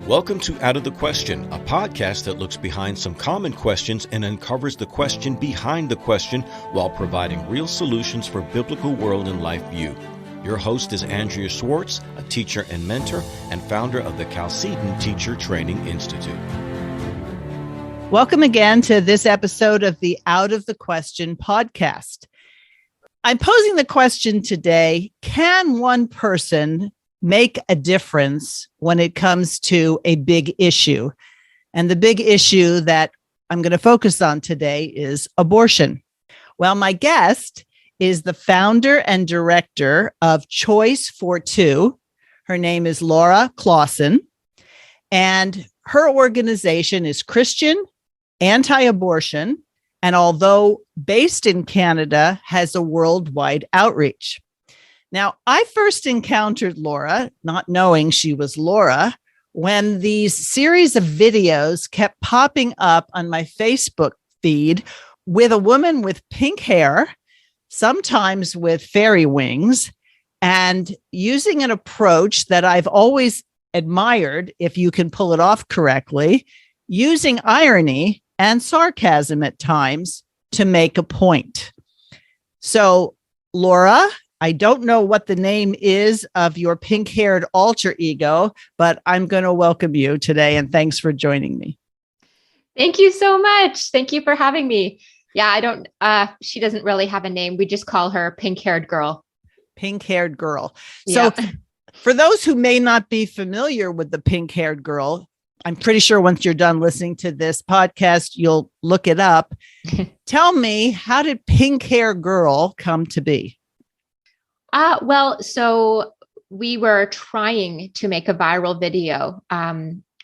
Welcome to Out of the Question, a podcast that looks behind some common questions and uncovers the question behind the question while providing real solutions for biblical world and life view. Your host is Andrea Schwartz, a teacher and mentor and founder of the Chalcedon Teacher Training Institute. Welcome again to this episode of the Out of the Question podcast. I'm posing the question today, can one person make a difference when it comes to a big issue? And the big issue that I'm going to focus on today is abortion. Well, my guest is the founder and director of Choice42. Her name is Laura Klassen, and her organization is Christian, anti-abortion, and although based in Canada, has a worldwide outreach. Now, I first encountered Laura, not knowing she was Laura, when these series of videos kept popping up on my Facebook feed with a woman with pink hair, sometimes with fairy wings, and using an approach that I've always admired, if you can pull it off correctly, using irony and sarcasm at times to make a point. So, Laura, I don't know what the name is of your pink-haired alter ego, but I'm going to welcome you today, and thanks for joining me. Thank you so much. Thank you for having me. Yeah, she doesn't really have a name. We just call her pink-haired girl. Pink-haired girl. So for those who may not be familiar with the pink-haired girl, I'm pretty sure once you're done listening to this podcast, you'll look it up. Tell me, how did Pink Hair Girl come to be? So we were trying to make a viral video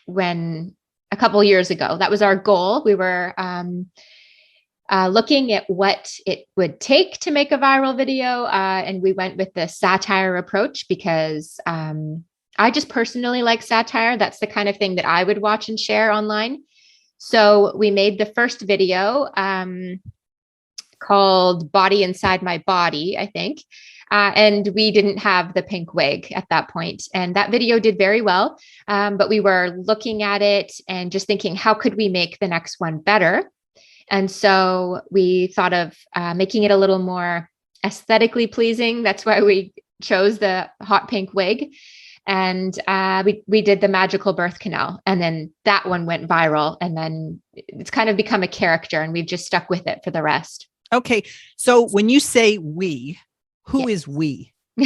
when a couple of years ago. That was our goal. We were looking at what it would take to make a viral video, and we went with the satire approach because I just personally like satire. That's the kind of thing that I would watch and share online. So we made the first video called Body Inside My Body, I think. And we didn't have the pink wig at that point. And that video did very well. But we were looking at it and just thinking, how could we make the next one better? And so we thought of making it a little more aesthetically pleasing. That's why we chose the hot pink wig. And we did the magical birth canal, and then that one went viral, and then it's kind of become a character, and we've just stuck with it for the rest. Okay. So when you say we, who is we? So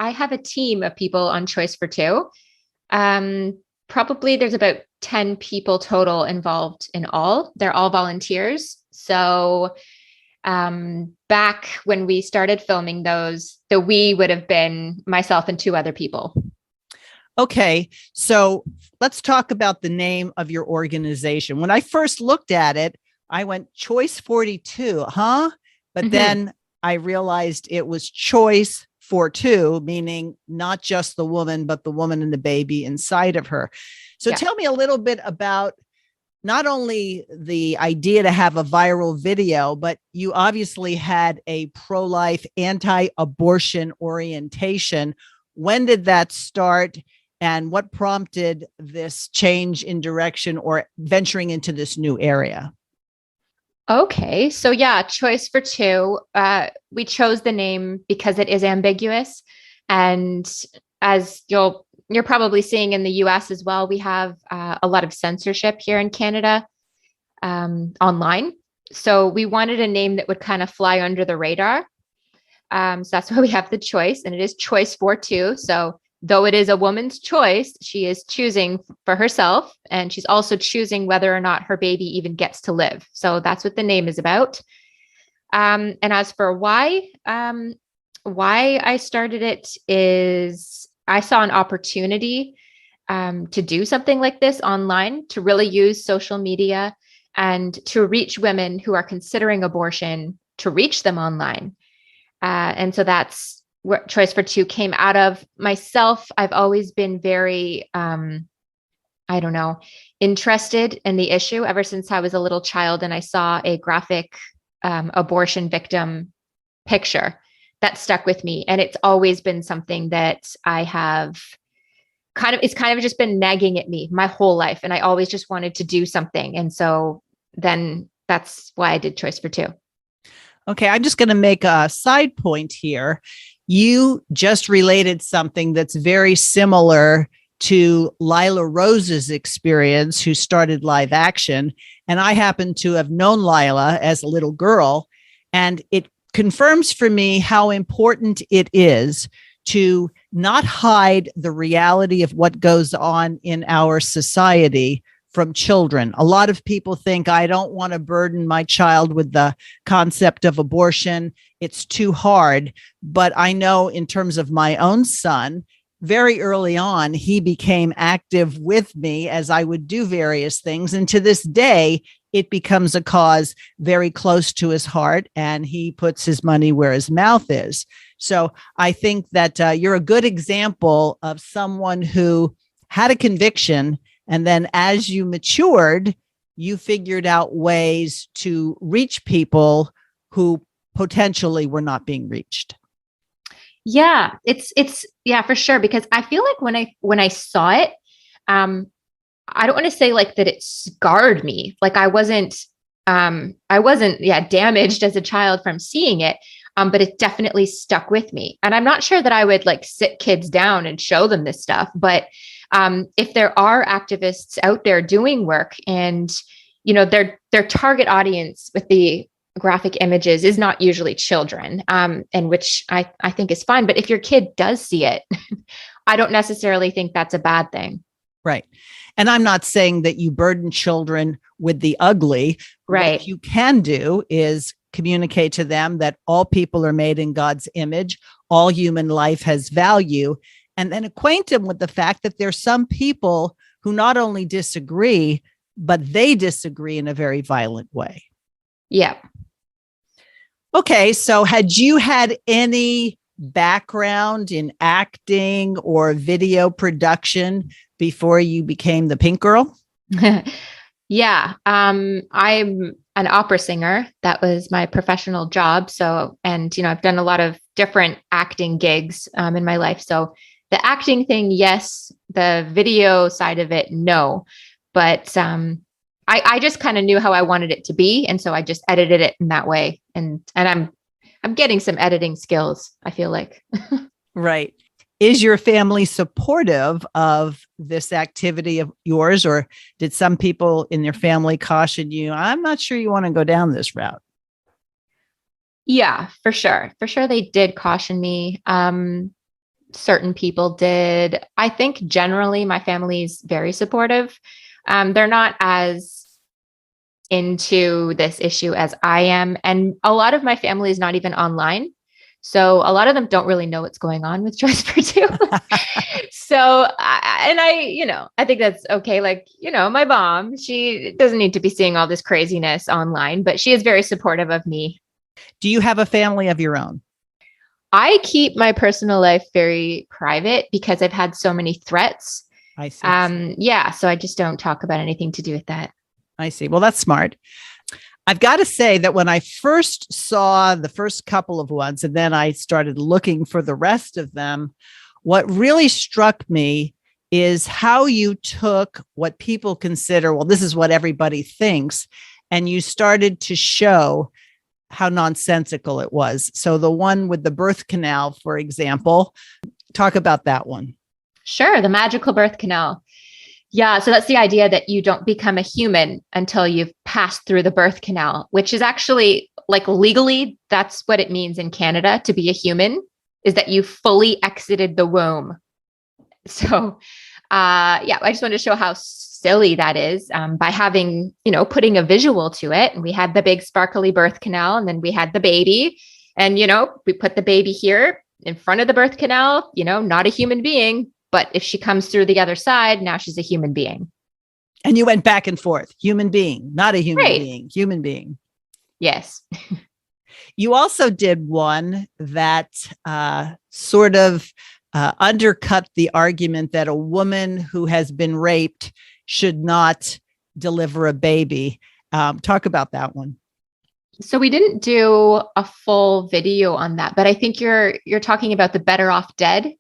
I have a team of people on Choice42. Probably there's about 10 people total involved in all. They're all volunteers. So back when we started filming those, the we would have been myself and two other people. Okay. So let's talk about the name of your organization. When I first looked at it, I went Choice42, huh? But then I realized it was Choice for two, meaning not just the woman, but the woman and the baby inside of her. So tell me a little bit about not only the idea to have a viral video, but you obviously had a pro-life, anti-abortion orientation. When did that start, and what prompted this change in direction or venturing into this new area? Okay. So Choice42, we chose the name because it is ambiguous. And as you're probably seeing in the US as well, we have a lot of censorship here in Canada online. So we wanted a name that would kind of fly under the radar. So that's why we have the choice, and it is Choice42. So though it is a woman's choice, she is choosing for herself, and she's also choosing whether or not her baby even gets to live. So that's what the name is about. And as for why I started it is I saw an opportunity to do something like this online, to really use social media and to reach women who are considering abortion, to reach them online. And so that's where Choice42 came out of. Myself, I've always been very, interested in the issue ever since I was a little child and I saw a graphic abortion victim picture. that stuck with me. And it's always been something that I have it's kind of just been nagging at me my whole life. And I always just wanted to do something. And so then that's why I did Choice for Two. Okay, I'm just going to make a side point here. You just related something that's very similar to Lila Rose's experience, who started live action. And I happen to have known Lila as a little girl. And it confirms for me how important it is to not hide the reality of what goes on in our society from children. A lot of people think, I don't want to burden my child with the concept of abortion. It's too hard. But I know in terms of my own son, very early on, he became active with me as I would do various things. And to this day, it becomes a cause very close to his heart, and he puts his money where his mouth is. So I think that you're a good example of someone who had a conviction, and then as you matured, you figured out ways to reach people who potentially were not being reached. Yeah, it's yeah, for sure. Because I feel like when I saw it, I don't want to say like that it scarred me. Like I wasn't damaged as a child from seeing it. But it definitely stuck with me. And I'm not sure that I would like sit kids down and show them this stuff. But if there are activists out there doing work, and, you know, their target audience with the graphic images is not usually children, and which I think is fine. But if your kid does see it, I don't necessarily think that's a bad thing. Right. And I'm not saying that you burden children with the ugly. Right. What you can do is communicate to them that all people are made in God's image, all human life has value, and then acquaint them with the fact that there's some people who not only disagree, but they disagree in a very violent way. Yeah. Okay, so had you had any background in acting or video production before you became the Pink Girl? Yeah. I'm an opera singer. That was my professional job. So, and, you know, I've done a lot of different acting gigs in my life. So the acting thing, yes. The video side of it, no. But I just kind of knew how I wanted it to be. And so I just edited it in that way. And I'm getting some editing skills, I feel like. Right. Is your family supportive of this activity of yours, or did some people in your family caution you, I'm not sure you want to go down this route? Yeah, for sure. For sure. They did caution me. Certain people did. I think generally my family is very supportive. They're not as into this issue as I am. And a lot of my family is not even online. So a lot of them don't really know what's going on with Choice for Two. So, I think that's okay. Like, you know, my mom, she doesn't need to be seeing all this craziness online, but she is very supportive of me. Do you have a family of your own? I keep my personal life very private because I've had so many threats. I see. Yeah. So I just don't talk about anything to do with that. I see. Well, that's smart. I've got to say that when I first saw the first couple of ones, and then I started looking for the rest of them, what really struck me is how you took what people consider, well, this is what everybody thinks, and you started to show how nonsensical it was. So the one with the birth canal, for example, talk about that one. Sure. The magical birth canal. Yeah. So that's the idea that you don't become a human until you've passed through the birth canal, which is actually like legally, that's what it means in Canada to be a human, is that you fully exited the womb. So, I just wanted to show how silly that is by having, putting a visual to it. And we had the big sparkly birth canal, and then we had the baby, and, we put the baby here in front of the birth canal, not a human being. But if she comes through the other side, now she's a human being. And you went back and forth, human being, not a human right. being, human being. Yes. You also did one that sort of undercut the argument that a woman who has been raped should not deliver a baby. Talk about that one. So we didn't do a full video on that, but I think you're talking about the Better Off Dead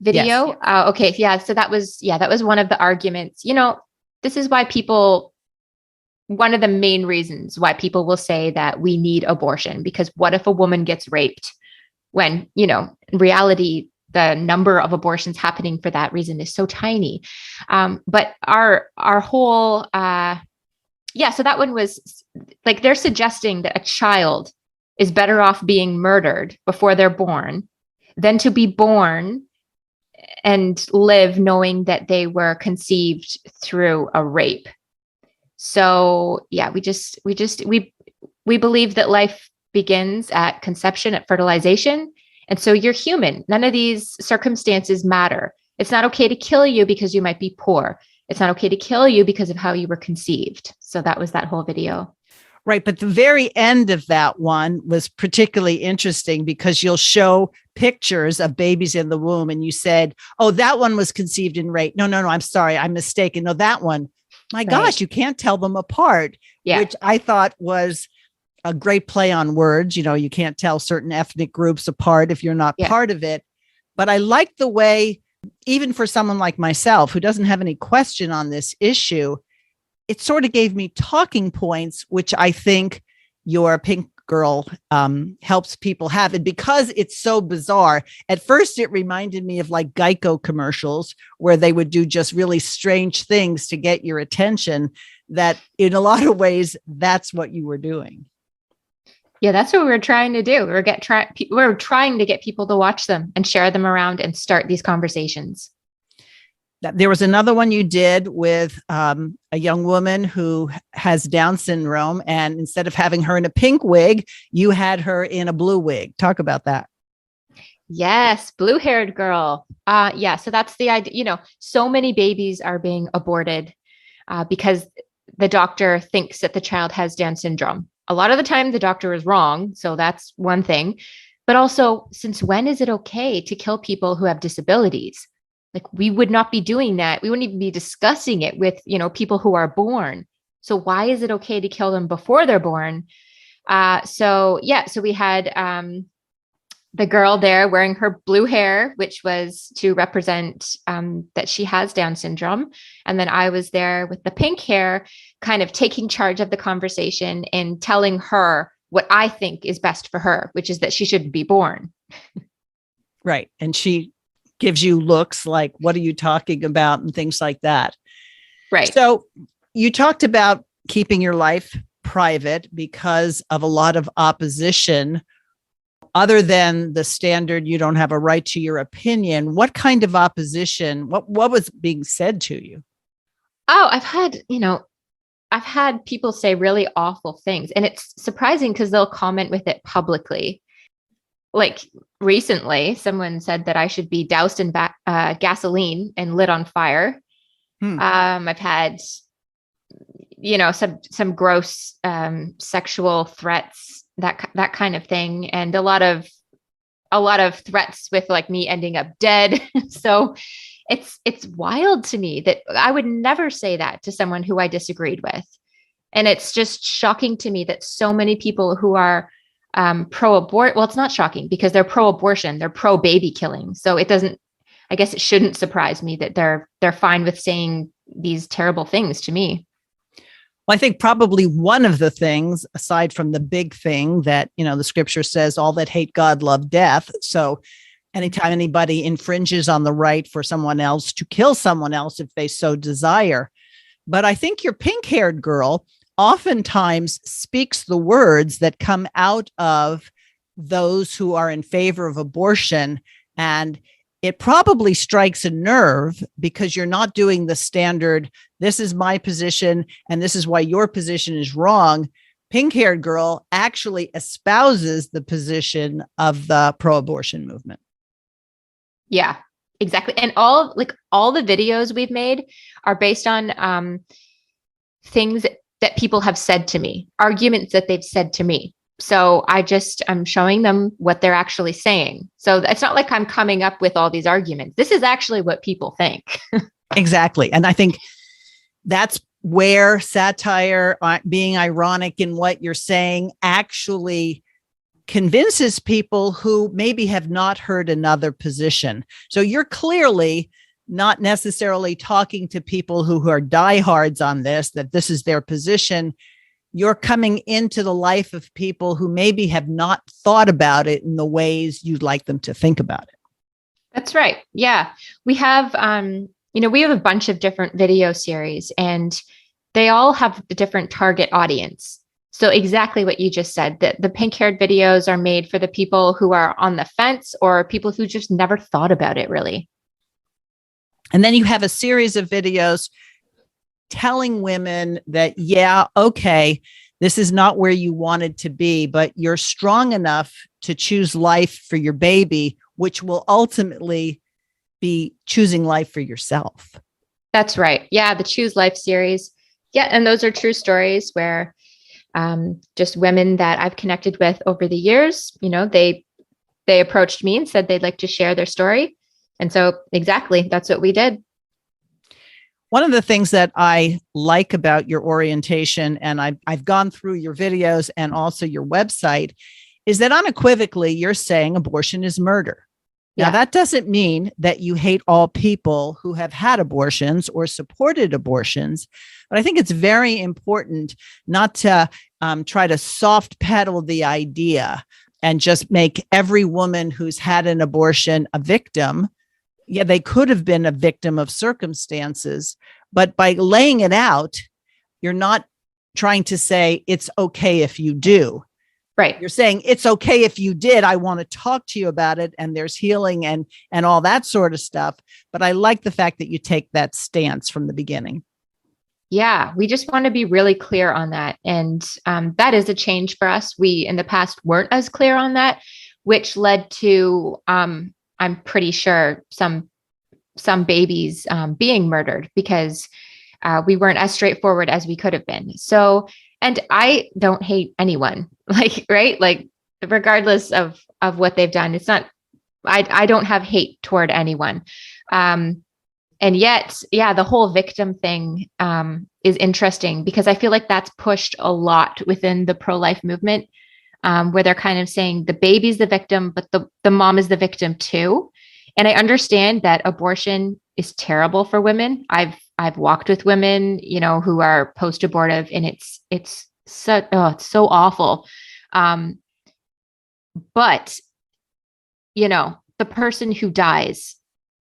video. Yes. Okay. Yeah. So that was one of the arguments. This is why one of the main reasons why people will say that we need abortion, because what if a woman gets raped when, in reality, the number of abortions happening for that reason is so tiny. But our whole, so that one was like, they're suggesting that a child is better off being murdered before they're born than to be born and live knowing that they were conceived through a rape. So yeah, we believe that life begins at conception, at fertilization. And so you're human. None of these circumstances matter. It's not okay to kill you because you might be poor. It's not okay to kill you because of how you were conceived. So that was that whole video. Right. But the very end of that one was particularly interesting because you'll show pictures of babies in the womb. And you said, oh, that one was conceived in rape. No, I'm sorry. I'm mistaken. No, that one. My gosh, you can't tell them apart, which I thought was a great play on words. You can't tell certain ethnic groups apart if you're not part of it. But I like the way, even for someone like myself who doesn't have any question on this issue, it sort of gave me talking points, which I think your Pink Girl helps people have. And because it's so bizarre, at first it reminded me of like Geico commercials where they would do just really strange things to get your attention, that in a lot of ways, that's what you were doing. Yeah, that's what we were trying to do. We're trying to get people to watch them and share them around and start these conversations. There was another one you did with a young woman who has Down syndrome, and instead of having her in a pink wig, you had her in a blue wig. Talk about that. Yes, blue-haired girl. So that's the idea. So many babies are being aborted because the doctor thinks that the child has Down syndrome. A lot of the time, the doctor is wrong. So that's one thing. But also, since when is it okay to kill people who have disabilities? Like, we would not be doing that. We wouldn't even be discussing it with, people who are born. So why is it okay to kill them before they're born? So we had the girl there wearing her blue hair, which was to represent that she has Down syndrome. And then I was there with the pink hair, kind of taking charge of the conversation and telling her what I think is best for her, which is that she shouldn't be born. Right. And she gives you looks like, what are you talking about? And things like that. Right. So you talked about keeping your life private because of a lot of opposition. Other than the standard, you don't have a right to your opinion. What kind of opposition? What was being said to you? Oh, I've had people say really awful things, and it's surprising because they'll comment with it publicly. Like recently, someone said that I should be doused in gasoline and lit on fire. I've had, some gross sexual threats, that kind of thing, and a lot of threats with like me ending up dead. So it's wild to me that I would never say that to someone who I disagreed with. And it's just shocking to me that so many people who are pro-abort, well, it's not shocking because they're pro-abortion, they're pro-baby killing. So I guess it shouldn't surprise me that they're fine with saying these terrible things to me. Well, I think probably one of the things, aside from the big thing that, the scripture says, all that hate God love death. So anytime anybody infringes on the right for someone else to kill someone else if they so desire. But I think your pink-haired girl oftentimes speaks the words that come out of those who are in favor of abortion. And it probably strikes a nerve because you're not doing the standard, this is my position and this is why your position is wrong. Pink-haired girl actually espouses the position of the pro-abortion movement. Yeah, exactly. And all the videos we've made are based on things that people have said to me, arguments that they've said to me. So I'm showing them what they're actually saying. So it's not like I'm coming up with all these arguments. This is actually what people think. Exactly. And I think that's where satire, being ironic in what you're saying, actually convinces people who maybe have not heard another position. So you're clearly not necessarily talking to people who are diehards on this, that this is their position. You're coming into the life of people who maybe have not thought about it in the ways you'd like them to think about it. That's right. Yeah. We have, we have a bunch of different video series, and they all have a different target audience. So exactly what you just said, that the pink haired videos are made for the people who are on the fence or people who just never thought about it really. And then you have a series of videos telling women that, yeah, okay, this is not where you wanted to be, but you're strong enough to choose life for your baby, which will ultimately be choosing life for yourself. That's right. Yeah. The Choose Life series. Yeah. And those are true stories where just women that I've connected with over the years, they approached me and said they'd like to share their story. And so exactly, that's what we did. One of the things that I like about your orientation, and I've gone through your videos and also your website, is that unequivocally you're saying abortion is murder. Now, that doesn't mean that you hate all people who have had abortions or supported abortions, but I think it's very important not to try to soft pedal the idea and just make every woman who's had an abortion a victim. Yeah, they could have been a victim of circumstances, but by laying it out, you're not trying to say it's okay if you do. Right. You're saying it's okay if you did. I want to talk to you about it, and there's healing and all that sort of stuff. But I like the fact that you take that stance from the beginning. Yeah, we just want to be really clear on that. And that is a change for us. We in the past weren't as clear on that, which led to, I'm pretty sure, some babies being murdered because we weren't as straightforward as we could have been. So, and I don't hate anyone, right? Like, regardless of what they've done, it's not, I don't have hate toward anyone. And yet, yeah, the whole victim thing is interesting because I feel like that's pushed a lot within the pro-life movement, where they're kind of saying the baby's the victim, but the mom is the victim too. And I understand that abortion is terrible for women. I've walked with women, who are post-abortive, and it's so awful. But the person who dies,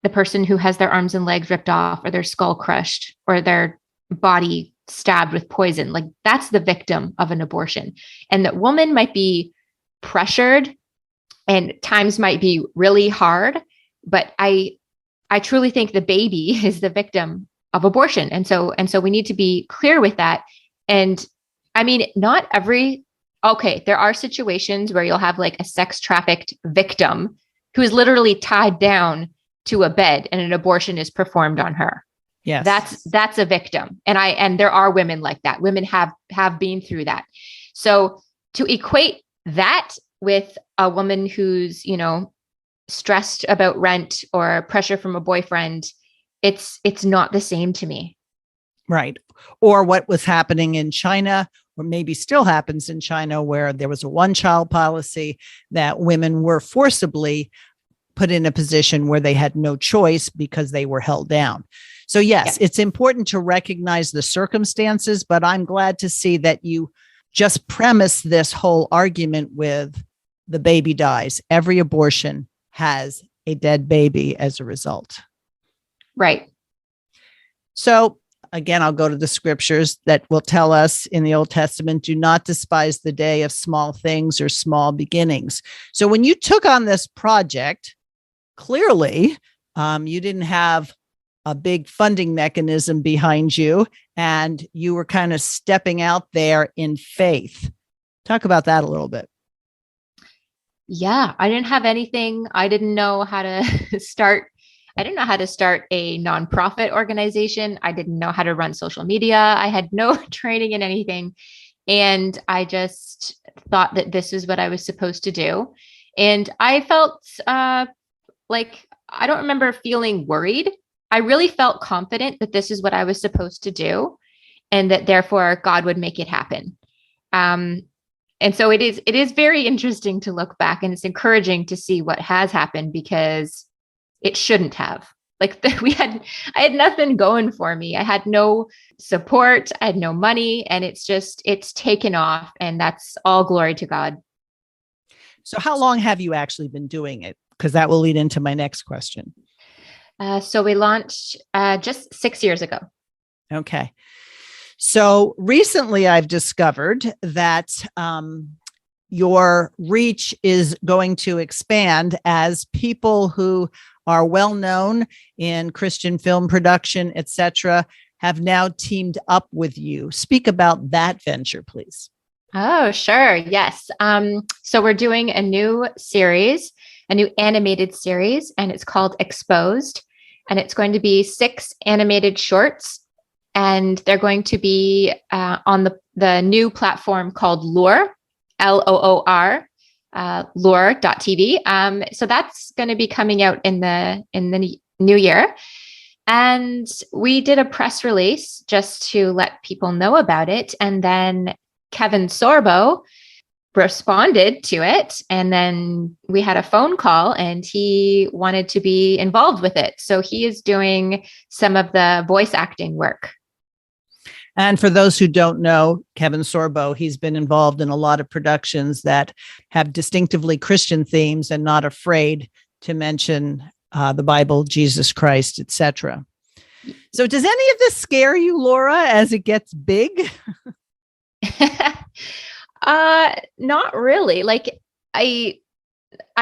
the person who has their arms and legs ripped off or their skull crushed or their body stabbed with poison, like that's the victim of an abortion. And that woman might be pressured and times might be really hard, but I truly think the baby is the victim of abortion. And so we need to be clear with that. And I mean, there are situations where you'll have like a sex trafficked victim who is literally tied down to a bed and an abortion is performed on her. Yes. That's a victim. And there are women like that. Women have been through that. So to equate that with a woman who's, stressed about rent or pressure from a boyfriend, it's not the same to me. Right. Or what was happening in China, or maybe still happens in China, where there was a one-child policy that women were forcibly put in a position where they had no choice because they were held down. So yes, It's important to recognize the circumstances, but I'm glad to see that you just premise this whole argument with the baby dies. Every abortion has a dead baby as a result. Right. So again, I'll go to the scriptures that will tell us in the Old Testament, do not despise the day of small things or small beginnings. So when you took on this project, clearly, you didn't have a big funding mechanism behind you, and you were kind of stepping out there in faith. Talk about that a little bit. Yeah, I didn't have anything. I didn't know how to start. I didn't know how to start a nonprofit organization. I didn't know how to run social media. I had no training in anything. And I just thought that this is what I was supposed to do. And I felt like, I don't remember feeling worried. I really felt confident that this is what I was supposed to do. and that therefore God would make it happen. And so it is very interesting to look back, and it's encouraging to see what has happened, because it shouldn't have. Like I had nothing going for me. I had no support. I had no money, and it's taken off, and that's all glory to God. So how long have you actually been doing it? Because that will lead into my next question. So we launched just 6 years ago. Okay. So recently I've discovered that your reach is going to expand as people who are well known in Christian film production, etc., have now teamed up with you. Speak about that venture, please. Oh, sure. Yes. So we're doing a new series, a new animated series, and it's called Exposed. And it's going to be 6 animated shorts. And they're going to be on the new platform called Loor, Loor, Loor.tv. So that's going to be coming out in the new year. And we did a press release just to let people know about it. And then Kevin Sorbo responded to it. And then we had a phone call, and he wanted to be involved with it. So he is doing some of the voice acting work. And for those who don't know, Kevin Sorbo, he's been involved in a lot of productions that have distinctively Christian themes and not afraid to mention the Bible, Jesus Christ, etc. So does any of this scare you, Laura, as it gets big? Not really. Like I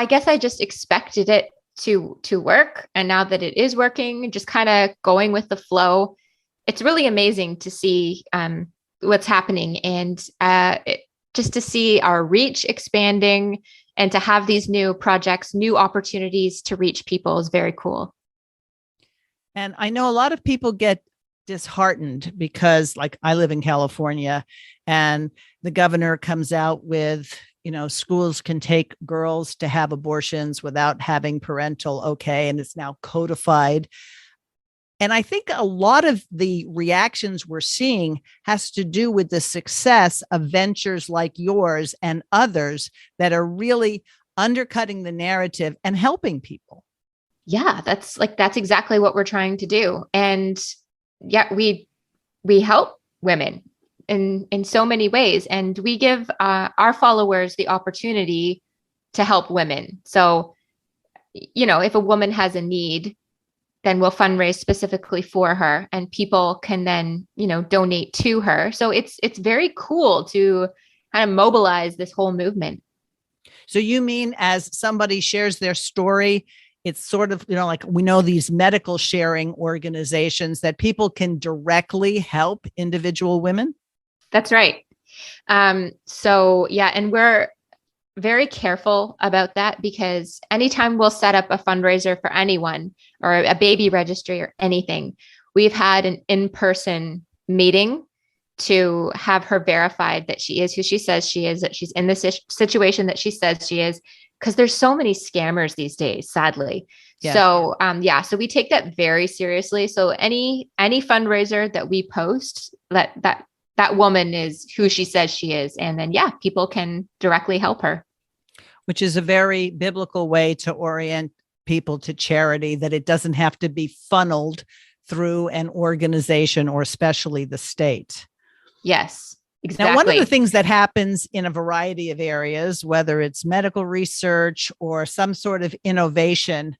guess I just expected it to work. And now that it is working, just kind of going with the flow. It's really amazing to see what's happening, and just to see our reach expanding, and to have these new projects, new opportunities to reach people is very cool. And I know a lot of people get disheartened because, like, I live in California, and the governor comes out with, schools can take girls to have abortions without having parental okay, and it's now codified. And I think a lot of the reactions we're seeing has to do with the success of ventures like yours and others that are really undercutting the narrative and helping people. Yeah, that's exactly what we're trying to do. And yeah, we help women in so many ways, and we give our followers the opportunity to help women. So, if a woman has a need, then we'll fundraise specifically for her, and people can then, donate to her. So it's very cool to kind of mobilize this whole movement. So you mean as somebody shares their story, it's sort of, like we know these medical sharing organizations that people can directly help individual women? That's right. So yeah, and we're very careful about that, because anytime we'll set up a fundraiser for anyone or a baby registry or anything, we've had an in-person meeting to have her verified that she is who she says she is, that she's in the situation that she says she is, because there's so many scammers these days, sadly. Yeah. So so we take that very seriously. So any fundraiser that we post, that woman is who she says she is. And then, people can directly help her. Which is a very biblical way to orient people to charity, that it doesn't have to be funneled through an organization or especially the state. Yes, exactly. Now, one of the things that happens in a variety of areas, whether it's medical research or some sort of innovation,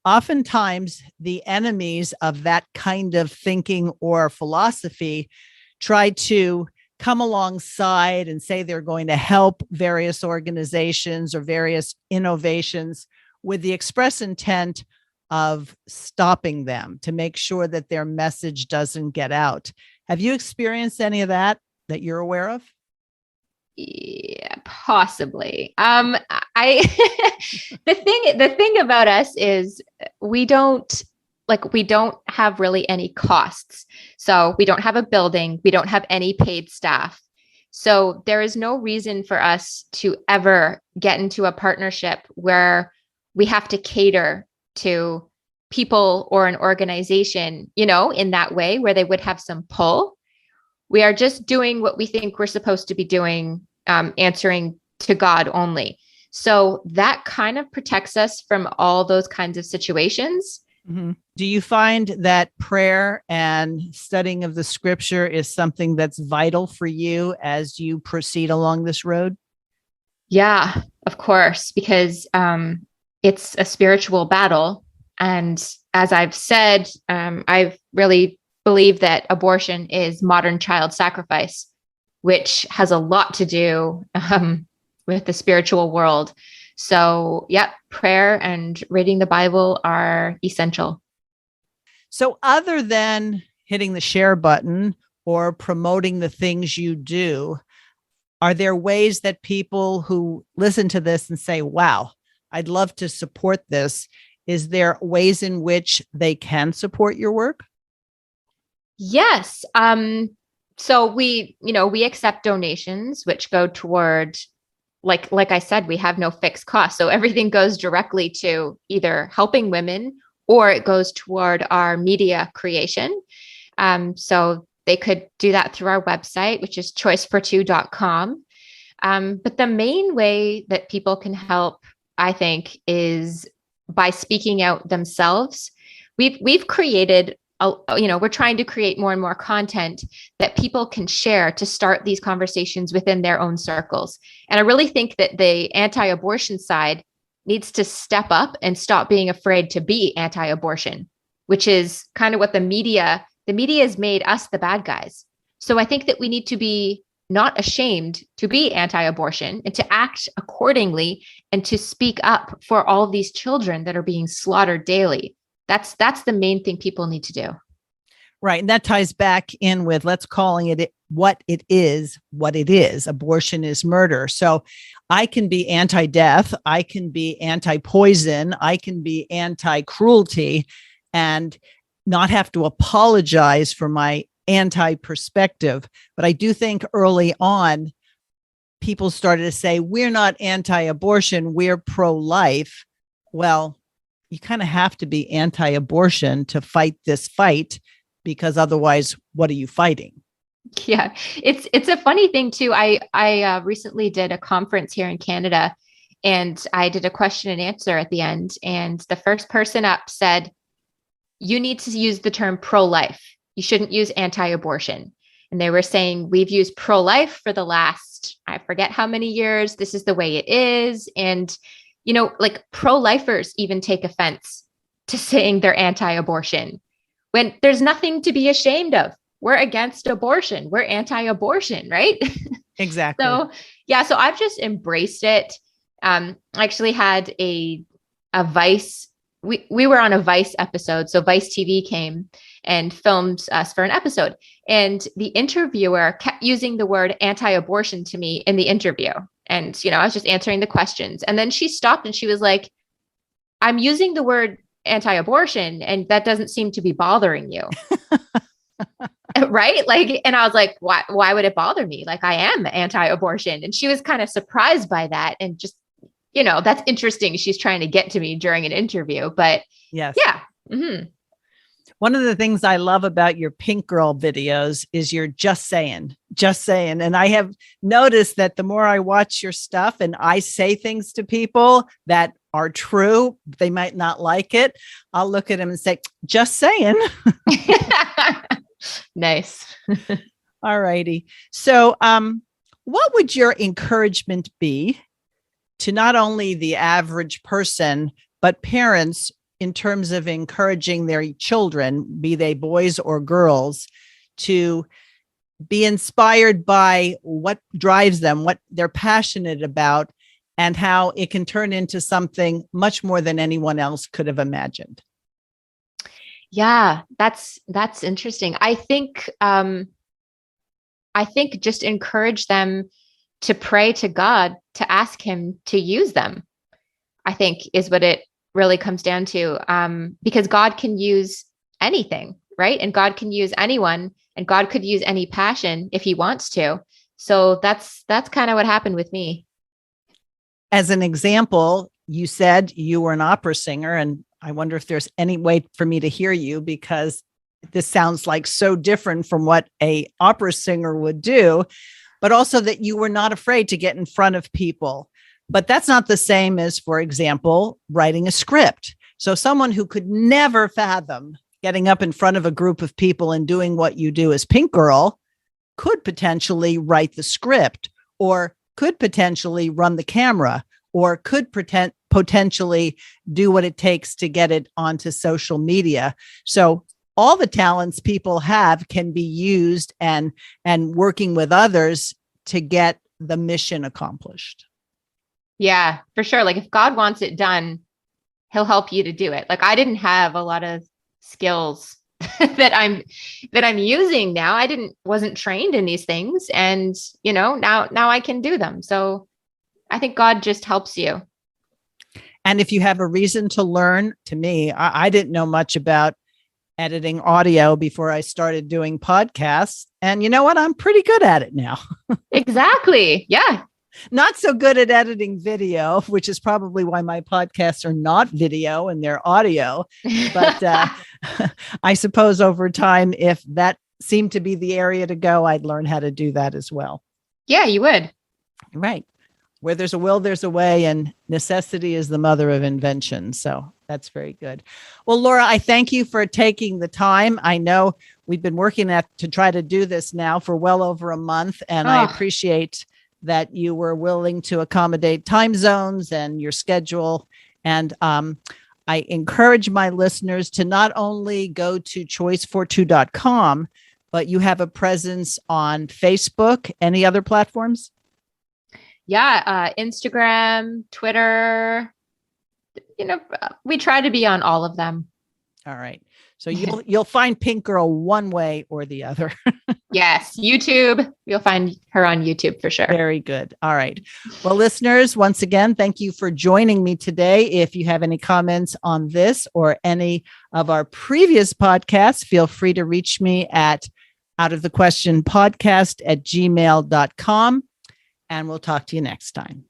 oftentimes the enemies of that kind of thinking or philosophy try to come alongside and say they're going to help various organizations or various innovations with the express intent of stopping them, to make sure that their message doesn't get out. Have you experienced any of that you're aware of? Yeah, possibly. The thing about us is we don't have really any costs. So we don't have a building. We don't have any paid staff. So there is no reason for us to ever get into a partnership where we have to cater to people or an organization, in that way where they would have some pull. We are just doing what we think we're supposed to be doing, answering to God only. So that kind of protects us from all those kinds of situations. Mm-hmm. Do you find that prayer and studying of the scripture is something that's vital for you as you proceed along this road? Yeah, of course, because it's a spiritual battle. And as I've said, I've really believed that abortion is modern child sacrifice, which has a lot to do with the spiritual world. So, yeah, prayer and reading the Bible are essential. So, other than hitting the share button or promoting the things you do, are there ways that people who listen to this and say, wow, I'd love to support this? Is there ways in which they can support your work? Yes. So we accept donations, which go toward, like I said, we have no fixed cost. So everything goes directly to either helping women or it goes toward our media creation. So they could do that through our website, which is choice42.com. But the main way that people can help, I think, is by speaking out themselves. We've created, we're trying to create more and more content that people can share to start these conversations within their own circles. And I really think that the anti-abortion side needs to step up and stop being afraid to be anti-abortion, which is kind of what the media has made us the bad guys. So I think that we need to be not ashamed to be anti-abortion and to act accordingly and to speak up for all these children that are being slaughtered daily. That's the main thing people need to do. Right. And that ties back in with let's calling it what it is. Abortion is murder. So I can be anti-death. I can be anti-poison. I can be anti-cruelty and not have to apologize for my anti-perspective. But I do think early on, people started to say, we're not anti-abortion, we're pro-life. Well, you kind of have to be anti-abortion to fight this fight, because otherwise, what are you fighting? Yeah, it's a funny thing too. I recently did a conference here in Canada, and I did a question and answer at the end. And the first person up said, "You need to use the term pro-life. You shouldn't use anti-abortion." And they were saying, we've used pro-life for the last, I forget how many years. This is the way it is. And, like pro-lifers even take offense to saying they're anti-abortion when there's nothing to be ashamed of. We're against abortion. We're anti-abortion, right? Exactly. So I've just embraced it. I actually had a Vice. We were on a Vice episode. So Vice TV came and filmed us for an episode. And the interviewer kept using the word anti-abortion to me in the interview. And, I was just answering the questions. And then she stopped and she was like, "I'm using the word anti-abortion and that doesn't seem to be bothering you." Right? And I was like, why would it bother me? Like, I am anti-abortion. And she was kind of surprised by that. And just, that's interesting. She's trying to get to me during an interview, but yes. Yeah. Mm-hmm. One of the things I love about your Pink Girl videos is you're just saying. And I have noticed that the more I watch your stuff and I say things to people that are true, they might not like it, I'll look at them and say, just saying. Nice. All righty. So what would your encouragement be to not only the average person, but parents in terms of encouraging their children, be they boys or girls, to be inspired by what drives them, what they're passionate about, and how it can turn into something much more than anyone else could have imagined? Yeah, that's interesting. I think just encourage them to pray to God, to ask him to use them, I think is what it really comes down to. Because God can use anything, right? And God can use anyone, and God could use any passion if he wants to. So that's kind of what happened with me. As an example, you said you were an opera singer, and I wonder if there's any way for me to hear you, because this sounds like so different from what a opera singer would do, but also that you were not afraid to get in front of people. But that's not the same as, for example, writing a script. So someone who could never fathom getting up in front of a group of people and doing what you do as Pink Girl could potentially write the script, or could potentially run the camera, or could potentially do what it takes to get it onto social media. So all the talents people have can be used and working with others to get the mission accomplished. Yeah, for sure. Like if God wants it done, he'll help you to do it. Like I didn't have a lot of skills that I'm using now. Wasn't trained in these things. And, now I can do them. So I think God just helps you. And if you have a reason to learn, to me, I didn't know much about editing audio before I started doing podcasts. And you know what? I'm pretty good at it now. Exactly. Yeah. Not so good at editing video, which is probably why my podcasts are not video and they're audio. But I suppose over time, if that seemed to be the area to go, I'd learn how to do that as well. Yeah, you would. Right. Where there's a will, there's a way, and necessity is the mother of invention. So that's very good. Well, Laura, I thank you for taking the time. I know we've been working to try to do this now for well over a month, and I appreciate that you were willing to accommodate time zones and your schedule. And I encourage my listeners to not only go to choice42.com, but you have a presence on Facebook. Any other platforms? Yeah, Instagram, Twitter. We try to be on all of them. All right. So you'll find Pink Girl one way or the other. Yes, YouTube. You'll find her on YouTube for sure. Very good. All right. Well, listeners, once again, thank you for joining me today. If you have any comments on this or any of our previous podcasts, feel free to reach me at outofthequestionpodcast@gmail.com. And we'll talk to you next time.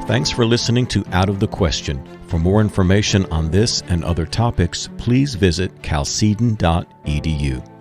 Thanks for listening to Out of the Question. For more information on this and other topics, please visit chalcedon.edu.